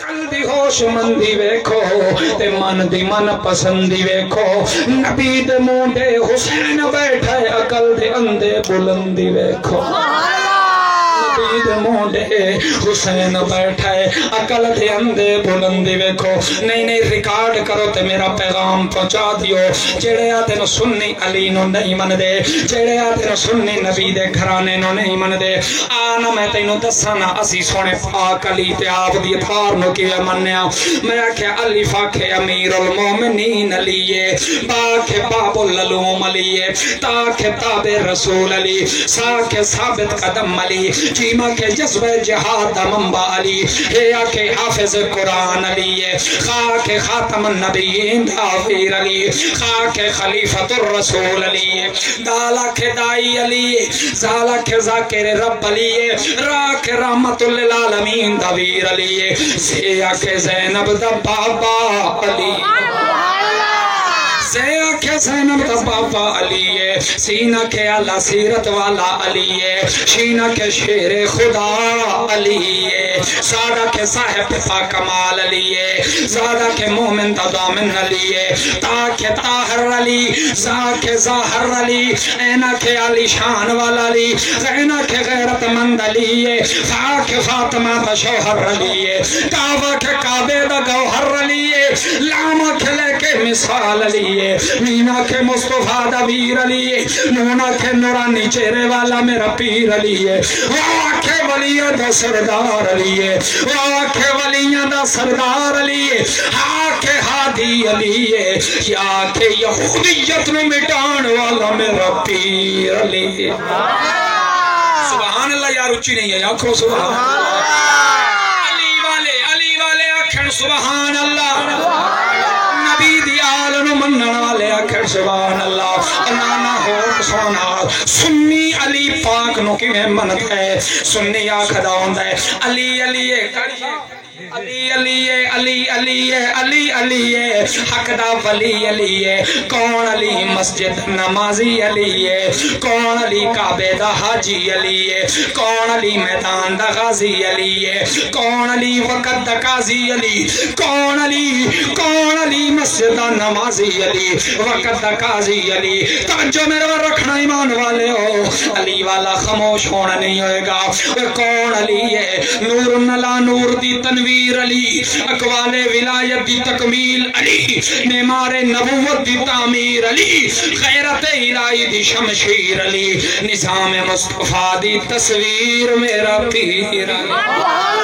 عقل دی ہوش مندی ویکھو تے من دی من پسندی ویکھو نبی دے منہ دے حسین بیٹھا ہے عقل دے اندے بلندی ویکھو نبی دے منہ دے حسین بیٹھا ہے عقل دے اندے بلندی ویکھو نہیں ریکارڈ کرو تے میرا پیغام پہنچا دیو جڑے آتے نو سنی علی نو نہیں من دے جڑے آتے نو سنی نبی دے گھرانے نو نہیں من دے آنا میں تینو دسانا اسی سونے پاک علی تے آپ دی اتھار نو کیا منیا میں آکھے علی فاکھے امیر المومنین علیے باکھے باب العلوم علیے تاکھے تاب رسول علی ساکھے ثابت قدم علی چیمہ کے جذب جہاد منبع علی ہے آکھے حافظ قرآن علیے خاک خاتم النبیین داویر علی خاک خلیفۃ الرسول علیے دالا کے دائی علیے زالا کے ذاکر رب علیے راک رحمت للعالمین داویر علیے سیا کے زینب دا بابا علی سیا کے زینب دا بابا علیے سینہ کے اللہ سیرت والا علیے شینہ کے شیر خدا علیے سادہ کے صاحب پا کمال علیے زادہ کے مومن دا دامن علیے تاکہ طاہر علی زاکہ ظاہر علی اینہ کے علی شان والا علی غینہ کے غیرت مند علیے فاکہ فاطمہ دا شوہر علیے کعبہ کے کعبے دا گوہر علیے لاما کے لے کے مثال علیے مینا کے مصطفیٰ دا ویر علیے نونا کے نورانی چہرے والا میرا پیر علیے واکھے ولیہ دا سردار علیے واکھے ولیہ دا سردار علیے ہاکھے ہادی علیے یا کہ یہودیت میں مٹان والا میرا پیر علیے سبحان اللہ یار اچھی نہیں ہے آنکھوں سبحان اللہ علی والے آنکھیں سبحان اللہ نبی دی آل نو منن والے آنکھیں سبحان اللہ انانا ہو سونا سنی علی پاک نو کی میں منت ہے سنی آنکھ داؤں دے علی علی علی علی علی علی علی علی حق دا ولی علی کون علی مسجد نمازی علی کون علی کعبے دا حاجی علی کون علی میدان دا غازی علی کون علی وقت دا قاضی علی کون علی مسجد دا نمازی علی وقت دا قاضی علی توجہ میرے رکھنا ایمان والے ہو علی والا خاموش ہونا نہیں ہوئے گا کون علی ہے نور نلا نور دی تنویر علی اقوال ولایت دی تکمیل علی معمار نبوت دی تعمیر علی غیرت الہی دی شمشیر علی نظام مصطفیٰ دی تصویر میرا پیر علی